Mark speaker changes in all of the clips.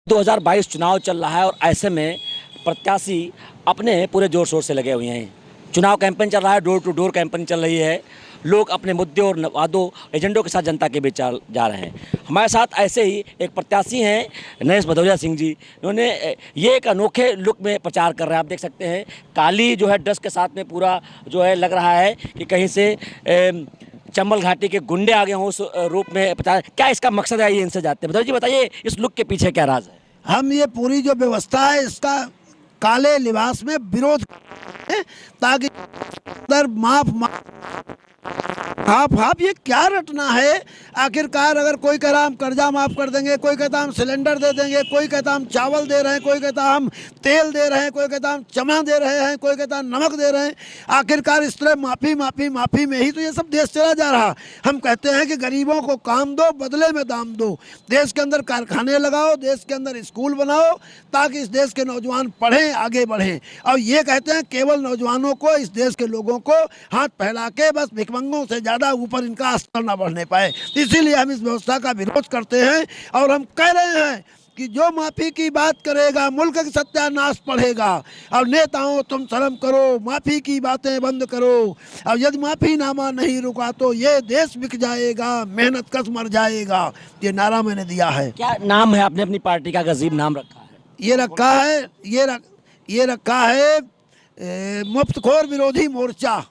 Speaker 1: 2022 चुनाव चल रहा है और ऐसे में प्रत्याशी अपने पूरे जोर शोर से लगे हुए हैं। चुनाव कैंपेन चल रहा है, डोर टू डोर कैंपेन चल रही है। लोग अपने मुद्दे और वादों एजेंडों के साथ जनता के बीच जा रहे हैं। हमारे साथ ऐसे ही एक प्रत्याशी हैं नरेश भदौरिया सिंह जी। उन्होंने ये एक अनोखे लुक में प्रचार कर रहे हैं। आप देख सकते हैं काली जो है ड्रेस के साथ में पूरा जो है लग रहा है कि कहीं से चंबल घाटी के गुंडे आ गए हों उस रूप में प्रचार। क्या इसका मकसद है, ये इनसे जानते हैं। भदौरिया जी बताइए इस लुक के पीछे क्या राज है।
Speaker 2: हम ये पूरी जो व्यवस्था है इसका काले लिबास में विरोध ताकि आप ये क्या रटना है। आखिरकार अगर कोई कह रहा हम कर्जा माफ़ कर देंगे, कोई कहता हम सिलेंडर दे देंगे, कोई कहता हम चावल दे रहे हैं, कोई कहता हम तेल दे रहे हैं, कोई कहता हम चना दे रहे हैं, कोई कहता नमक दे रहे हैं। आखिरकार इस तरह माफ़ी में ही तो ये सब देश चला जा रहा। हम कहते हैं कि गरीबों को काम दो, बदले में दाम दो। देश के अंदर कारखाने लगाओ, देश के अंदर स्कूल बनाओ ताकि इस देश के नौजवान पढ़ें, आगे बढ़ें। और ये कहते हैं केवल नौजवानों को, इस देश के लोगों को हाथ फैला के बस भिखमंगों से ज़्यादा ऊपर इनका स्तर न बढ़ने पाए। इसीलिए हम इस व्यवस्था का विरोध करते हैं और हम कह रहे हैं कि जो माफ़ी की बात करेगा मुल्क का सत्यानाश पढ़ेगा। और नेताओं तुम शर्म करो, माफ़ी की बातें बंद करो। और यदि माफ़ीनामा नहीं रुका तो ये देश बिक जाएगा, मेहनत कश मर जाएगा। ये नारा मैंने दिया है।
Speaker 1: क्या नाम है आपने अपनी पार्टी का, अजीब नाम रखा है?
Speaker 2: ये रखा है मुफ्तखोर विरोधी मोर्चा।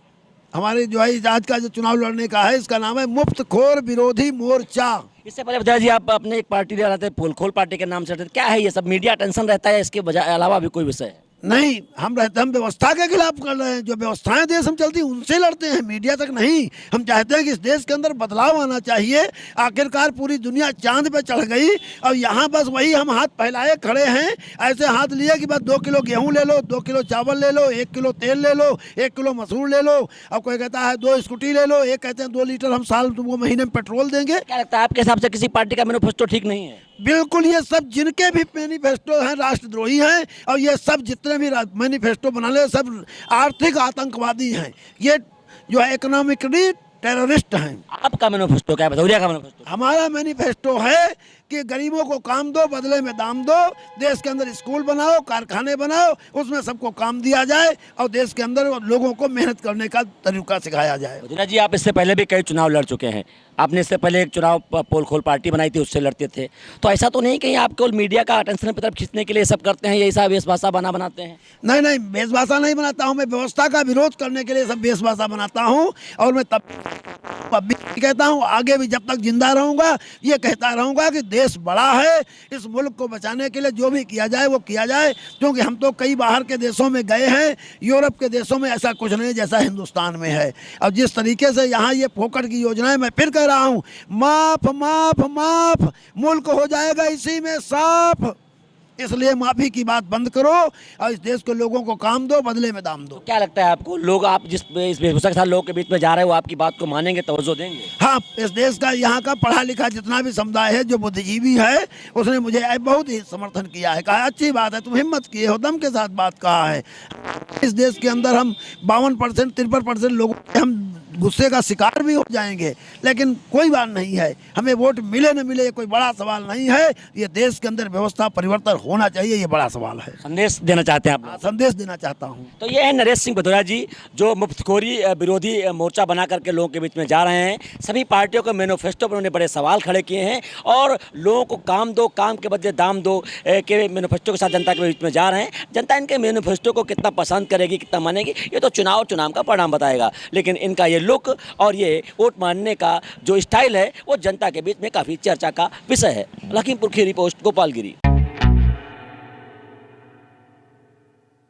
Speaker 2: हमारे जो है आज का जो चुनाव लड़ने का है इसका नाम है मुफ्तखोर विरोधी मोर्चा।
Speaker 1: इससे पहले भदौरिया जी आप अपने एक पार्टी ले रहे थे, पोलखोल पार्टी के नाम से रहते थे। क्या है ये सब, मीडिया टेंशन रहता है, इसके बजाय अलावा भी कोई विषय है?
Speaker 2: नहीं, हम व्यवस्था के खिलाफ कर रहे हैं। जो व्यवस्थाएं देश में चलती उनसे लड़ते हैं, मीडिया तक नहीं। हम चाहते हैं कि इस देश के अंदर बदलाव आना चाहिए। आखिरकार पूरी दुनिया चांद पे चढ़ गई और यहाँ बस वही हम हाथ फैलाए खड़े हैं। ऐसे हाथ लिए कि बस 2 किलो गेहूँ ले लो, 2 किलो चावल ले लो, 1 किलो तेल ले लो, 1 किलो मसूर ले लो। और कोई कहता है 2 स्कूटी ले लो, एक कहते हैं 2 लीटर हम साल वो महीने में पेट्रोल देंगे।
Speaker 1: क्या लगता है आपके हिसाब से किसी पार्टी का मैनिफेस्टो ठीक नहीं है?
Speaker 2: बिल्कुल, ये सब जिनके भी मैनिफेस्टो हैं राष्ट्रद्रोही हैं और ये सब जितने भी मैनिफेस्टो बना ले सब आर्थिक आतंकवादी हैं। ये जो है इकोनॉमिकली टेररिस्ट हैं।
Speaker 1: आपका मैनिफेस्टो क्या है, भदौरिया का मैनिफेस्टो?
Speaker 2: हमारा मैनिफेस्टो है कि गरीबों को काम दो, बदले में दाम दो। देश के अंदर स्कूल बनाओ, कारखाने बनाओ, उसमें सबको काम दिया जाए और देश के अंदर लोगों को मेहनत करने का तरीका सिखाया जाए।
Speaker 1: भदौरिया जी आप इससे पहले भी कई चुनाव लड़ चुके हैं। आपने इससे पहले एक चुनाव पोलखोल पार्टी बनाई थी, उससे लड़ते थे। तो ऐसा तो नहीं कहीं आप केवल मीडिया का अटेंशन की तरफ खींचने के लिए सब करते हैं, यही सब वेशभाषा बनाते हैं?
Speaker 2: नहीं, वेशभाषा नहीं बनाता हूँ मैं। व्यवस्था का विरोध करने के लिए सब वेशभाषा बनाता हूँ। और मैं तब भी कहता हूँ, आगे भी जब तक जिंदा रहूँगा ये कहता रहूँगा कि देश बड़ा है। इस मुल्क को बचाने के लिए जो भी किया जाए वो किया जाए। क्योंकि हम तो कई बाहर के देशों में गए हैं, यूरोप के देशों में ऐसा कुछ नहीं जैसा हिंदुस्तान में है। और जिस तरीके से यहाँ ये फोकट की योजनाएं, मैं फिर कह रहा हूँ, माफ माफ माफ, मुल्क हो जाएगा इसी में साफ। इसलिए माफ़ी की बात बंद करो और इस देश के लोगों को काम दो, बदले में दाम दो।
Speaker 1: क्या लगता है आपको, लोग आप जिस इस वेशभूषा के साथ लोगों के बीच में जा रहे हो, वो आपकी बात को मानेंगे, तवज्जो देंगे?
Speaker 2: हाँ, इस देश का यहाँ का पढ़ा लिखा जितना भी समुदाय है, जो बुद्धिजीवी है, उसने मुझे बहुत ही समर्थन किया है। कहा अच्छी बात है, तुम हिम्मत किए हो, दम के साथ बात कहा है। इस देश के अंदर हम 52% 53% लोगों हम गुस्से का शिकार भी हो जाएंगे, लेकिन कोई बात नहीं है। हमें वोट मिले न मिले ये कोई बड़ा सवाल नहीं है। ये देश के अंदर व्यवस्था परिवर्तन होना चाहिए, ये बड़ा सवाल है।
Speaker 1: संदेश देना चाहते हैं आप?
Speaker 2: संदेश देना चाहता हूँ।
Speaker 1: तो ये है नरेश सिंह भदौरिया जी, जो मुफ्तखोरी विरोधी मोर्चा बना करके लोगों के बीच में जा रहे हैं। सभी पार्टियों के मैनिफेस्टो पर उन्होंने बड़े सवाल खड़े किए हैं और लोगों को काम दो, काम के बदले दाम दो के मैनिफेस्टो के साथ जनता के बीच में जा रहे हैं। जनता इनके मैनिफेस्टो को कितना पसंद करेगी, कितना मानेगी, ये तो चुनाव का परिणाम बताएगा। लेकिन इनका ये लुक और ये वोट मानने का जो स्टाइल है वो जनता के बीच में काफ़ी चर्चा का विषय है। लखीमपुर खीरी पोस्ट, गोपालगिरी।